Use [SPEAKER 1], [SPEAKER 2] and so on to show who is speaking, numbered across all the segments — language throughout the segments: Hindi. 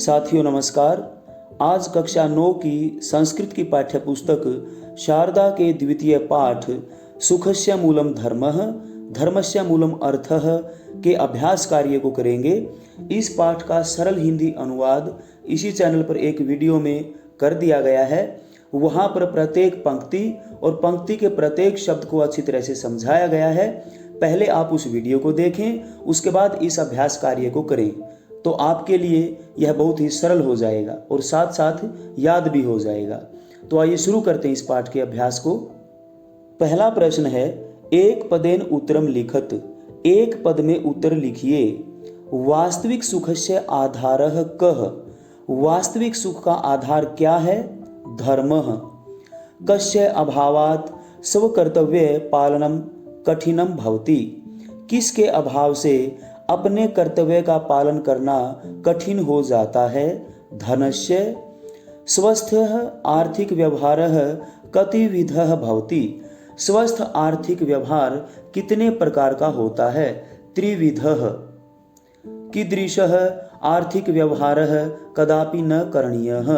[SPEAKER 1] साथियों नमस्कार। आज कक्षा 9 की संस्कृत की पाठ्य पुस्तक शारदा के द्वितीय पाठ सुखस्य मूलम धर्मः धर्मस्य मूलम अर्थः के अभ्यास कार्य को करेंगे। इस पाठ का सरल हिंदी अनुवाद इसी चैनल पर एक वीडियो में कर दिया गया है। वहाँ पर प्रत्येक पंक्ति और पंक्ति के प्रत्येक शब्द को अच्छी तरह से समझाया गया है। पहले आप उस वीडियो को देखें, उसके बाद इस अभ्यास कार्य को करें, तो आपके लिए यह बहुत ही सरल हो जाएगा और साथ साथ याद भी हो जाएगा। तो आइए शुरू करते हैं इस पाठ के अभ्यास को। पहला प्रश्न है, एक पदेन उत्तरम लिखत। एक पद में उत्तर लिखिए। वास्तविक सुखस्य आधारः कः। वास्तविक सुख का आधार क्या है? धर्मः। कस्य अभावात् स्वकर्तव्य पालनम कठिनम भवति। किसके अभाव से अपने कर्तव्य का पालन करना कठिन हो जाता है? धनस्य। स्वस्थ आर्थिक व्यवहारः कतिविधः भवति। स्वस्थ आर्थिक व्यवहार कितने प्रकार का होता है? त्रिविधः। कीदृशः आर्थिक व्यवहारः कदापि न करणीयः।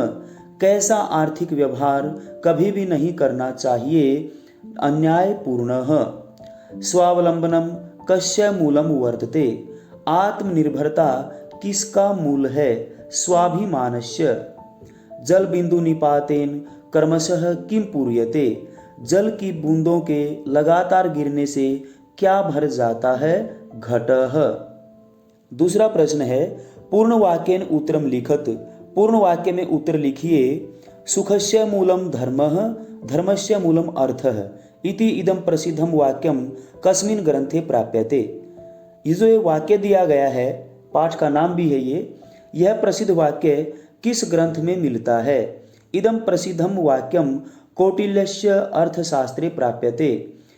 [SPEAKER 1] कैसा आर्थिक व्यवहार कभी भी नहीं करना चाहिए? अन्यायपूर्णः। स्वावलंबनम कस्य मूलम वर्तते। आत्मनिर्भरता किसका मूल है? स्वाभिमानस्य। जल बिंदु निपातेन कर्मशः किम पूर्यते। जल की बूंदों के लगातार गिरने से क्या भर जाता है? घटः। दूसरा प्रश्न है, पूर्ण वाक्येन उत्तरम लिखत। पूर्ण वाक्य में उत्तर लिखिए। सुखस्य मूलम धर्मः धर्मस्य मूलम अर्थः इति इदम प्रसिद्धम वाक्यम कस्मिन ग्रंथे प्राप्यते। ये जो वाक्य दिया गया है, पाठ का नाम भी है यह प्रसिद्ध वाक्य किस ग्रंथ में मिलता है? इदम प्रसिद्धम वाक्यम कौटिल्यस्य अर्थशास्त्रे प्राप्यते।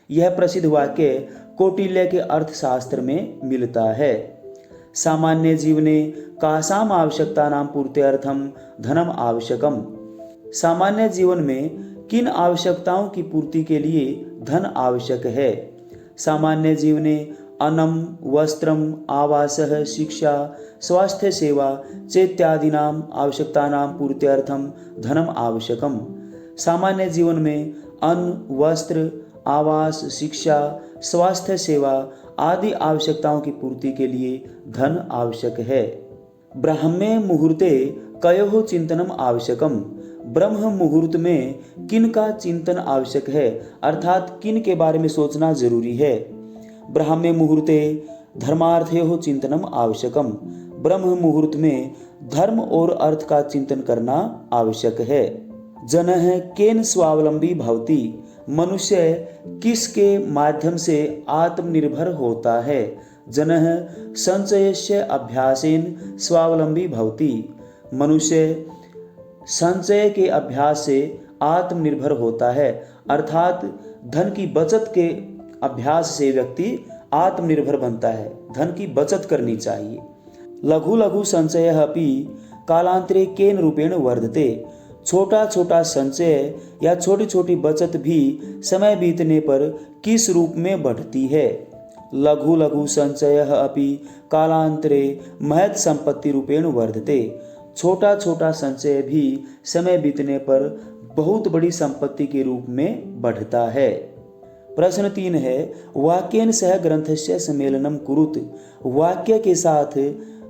[SPEAKER 1] यह प्रसिद्ध वाक्य कौटिल्य के अर्थशास्त्र में मिलता है। सामान्य जीवने कासाम आवश्यकतानां पूर्त्यर्थम धनम आवश्यकम। सामान्य जीवन में किन आवश्यकताओं की पूर्ति के लिए धन आवश्यक है? सामान्य जीवने अन्नम वस्त्रम आवासः शिक्षा स्वास्थ्य सेवा चेत्यादीनां आवश्यकतानां पूर्त्यर्थम धनम आवश्यकम। सामान्य जीवन में अन्न वस्त्र आवास शिक्षा स्वास्थ्य सेवा आदि आवश्यकताओं की पूर्ति के लिए धन आवश्यक है। ब्राह्मे मुहूर्ते कयोः चिंतनम आवश्यकम। ब्रह्म मुहूर्त में किन का चिंतन आवश्यक है, अर्थात किन के बारे में सोचना जरूरी है? ब्राह्मे मुहूर्ते धर्मार्थयोः चिंतनम आवश्यकम। ब्रह्म मुहूर्त में धर्म और अर्थ का चिंतन करना आवश्यक है। जनः केन स्वावलंबी भवति। मनुष्य किसके माध्यम से आत्मनिर्भर होता है? जनः संचयस्य अभ्यासेन स्वावलंबी भवति। मनुष्य संचय के अभ्यास से आत्मनिर्भर होता है, अर्थात धन की बचत के अभ्यास से व्यक्ति आत्मनिर्भर बनता है। धन की बचत करनी चाहिए। लघु लघु संचयः अपि कालांतरे केन रूपेण वर्धते। छोटा छोटा संचय या छोटी छोटी बचत भी समय बीतने पर किस रूप में बढ़ती है? लघु लघु संचयः अपि कालांतरे महत् संपत्ति रूपेण वर्धते। छोटा छोटा संचय भी समय बीतने पर बहुत बड़ी संपत्ति के रूप में बढ़ता है। प्रश्न 3 है, वाक्येन सह ग्रंथस्य सम्मेलनम कुरुत। वाक्य के साथ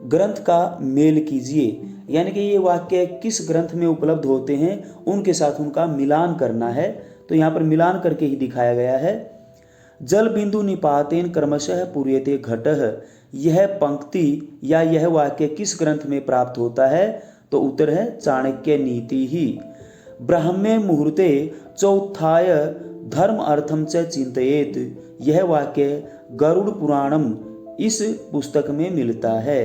[SPEAKER 1] ग्रंथ का मेल कीजिए, यानी कि ये वाक्य किस ग्रंथ में उपलब्ध होते हैं उनके साथ उनका मिलान करना है। तो यहाँ पर मिलान करके ही दिखाया गया है। जल बिंदु निपातेन क्रमशः पूर्यते घटः। यह पंक्ति या यह वाक्य किस ग्रंथ में प्राप्त होता है? तो उत्तर है चाणक्य नीति ही। ब्राह्मे मुहूर्ते चौत्थाय धर्म अर्थम च चिंतयेत। यह वाक्य गरुड़ पुराणम इस पुस्तक में मिलता है।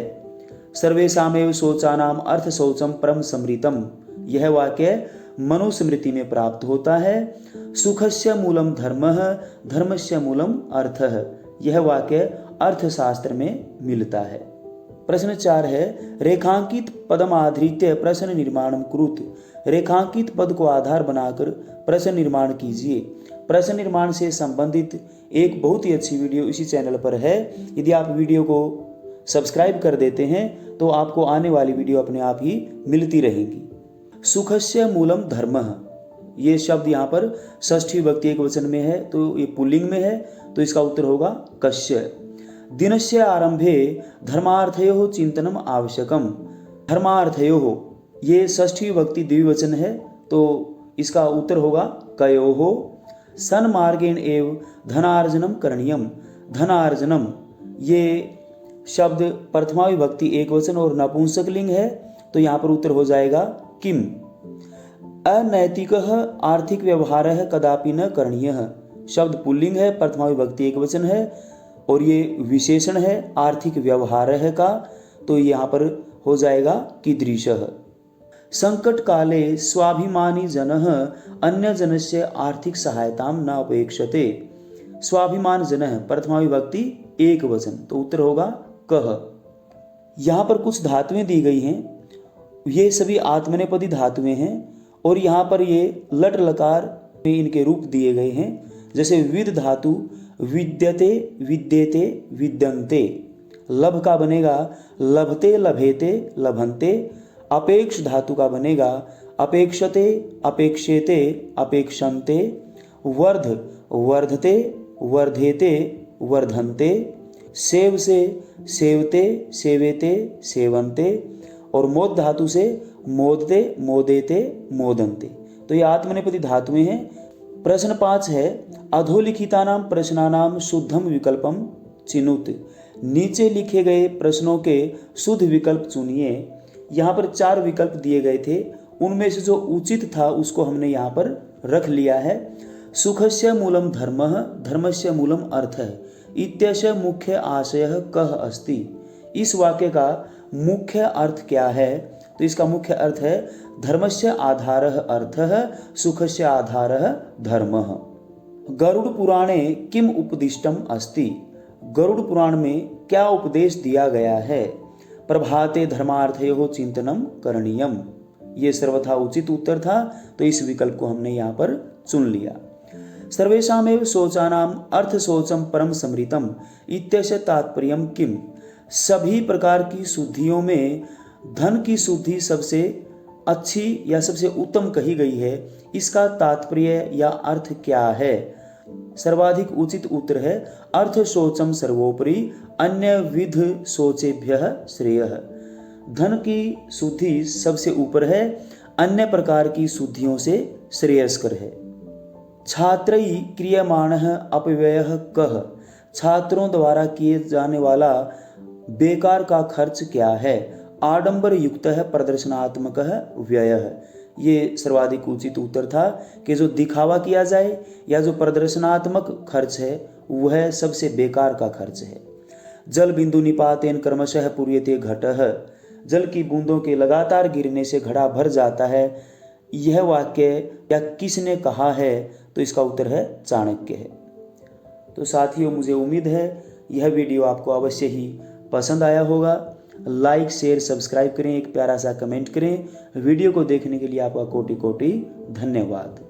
[SPEAKER 1] सर्वेषामेव शौचानाम अर्थ शौचम परम समृतम। यह वाक्य मनुस्मृति में प्राप्त होता है। सुखस्य मूलम धर्मः धर्मस्य मूलम अर्थः। यह वाक्य अर्थशास्त्र में मिलता है। प्रश्न 4 है, रेखांकित पदम आधृत्य प्रश्न निर्माणम कुरुत। रेखांकित पद को आधार बनाकर प्रश्न निर्माण कीजिए। प्रश्न निर्माण से संबंधित एक बहुत ही अच्छी वीडियो इसी चैनल पर है। यदि आप वीडियो को सब्सक्राइब कर देते हैं तो आपको आने वाली वीडियो अपने आप ही मिलती रहेंगी। सुखस्य मूलम धर्मः, ये शब्द यहाँ पर षष्ठी विभक्ति एक वचन में है, तो ये पुल्लिंग में है, तो इसका उत्तर होगा कस्य। दिनस्य आरंभे धर्मार्थयोः चिंतनम आवश्यकम। धर्मार्थयोः, ये षष्ठी विभक्ति द्विवचन है, तो इसका उत्तर होगा कयोः। सन्मार्गेण एव धनार्जनम करणीयम। धनार्जनम, ये शब्द प्रथमा विभक्ति एक वचन और नपुंसकलिंग है, तो यहाँ पर उत्तर हो जाएगा किम। अनैतिकः आर्थिक व्यवहारः कदापि न करणीयः, शब्द पुल्लिंग है, प्रथमा विभक्ति एक वचन है और ये विशेषण है आर्थिक व्यवहारः का, तो यहाँ पर हो जाएगा कीदृशः। संकट काले स्वाभिमानी जनः अन्य जनस्य आर्थिक सहायतां न अपेक्षते। स्वाभिमान जनः प्रथमा विभक्ति एक वचन, तो उत्तर होगा कह। यहाँ पर कुछ धातुएं दी गई हैं, ये सभी आत्मनेपदी धातुएं हैं और यहाँ पर ये लट लकार में इनके रूप दिए गए हैं। जैसे विद धातु विद्यते, विद्येते, विद्यन्ते। लभ का बनेगा लभते, लभेते, लभन्ते। अपेक्ष धातु का बनेगा अपेक्षते, अपेक्षेते, अपेक्षन्ते। वर्ध वर्धते, वर्धेते, वर्धन्ते। सेव से सेवते, सेवेते, सेवन्ते। और मोद धातु से मोदते, मोदेते, मोदन्ते। तो ये आत्मनेपदी धातुएं हैं। प्रश्न 5 है अधोलिखितानां प्रश्नानां शुद्धम विकल्पम चिनुत। नीचे लिखे गए प्रश्नों के शुद्ध विकल्प चुनिए। यहाँ पर 4 विकल्प दिए गए थे, उनमें से जो उचित था उसको हमने यहाँ पर रख लिया है। सुखस्य मूलम धर्मः, धर्मस्य मूलम अर्थः इत्यस्य मुख्य आशयः कः अस्ति। इस वाक्य का मुख्य अर्थ क्या है? तो इसका मुख्य अर्थ है धर्मस्य आधारः अर्थः, सुखस्य आधारः धर्मः। गरुड़ पुराणे किम उपदिष्टम अस्ति। गरुड़ पुराण में क्या उपदेश दिया गया है? प्रभाते धर्मार्थयोः चिंतनम करणीयम। ये सर्वथा उचित उत्तर था, तो इस विकल्प को हमने यहाँ पर चुन लिया। सर्वेषामेव शोचानाम अर्थ शोचम परम समृतम इत्यस्य तात्पर्यम किम। सभी प्रकार की शुद्धियों में धन की शुद्धि सबसे अच्छी या सबसे उत्तम कही गई है, इसका तात्पर्य या अर्थ क्या है? सर्वाधिक उचित उत्तर है अर्थ शोचम सर्वोपरि अन्य विध शोचेभ्यः श्रेयः। धन की शुद्धि सबसे ऊपर है, अन्य प्रकार की शुद्धियों से श्रेयस्कर है। छात्रई क्रियमाणः अपव्ययः कः। छात्रों द्वारा किए जाने वाला बेकार का खर्च क्या है? आडंबर युक्त है प्रदर्शनात्मक व्ययः। ये सर्वाधिक उचित उत्तर था कि जो दिखावा किया जाए या जो प्रदर्शनात्मक खर्च है वह सबसे बेकार का खर्च है। जल बिंदु निपातेन क्रमशः पूर्यते घटः। जल की बूंदों के लगातार गिरने से घड़ा भर जाता है। यह वाक्य या किसने कहा है? तो इसका उत्तर है चाणक्य है। तो साथियों, मुझे उम्मीद है यह वीडियो आपको अवश्य ही पसंद आया होगा। लाइक, शेयर, सब्सक्राइब करें, एक प्यारा सा कमेंट करें। वीडियो को देखने के लिए आपका कोटि कोटि धन्यवाद।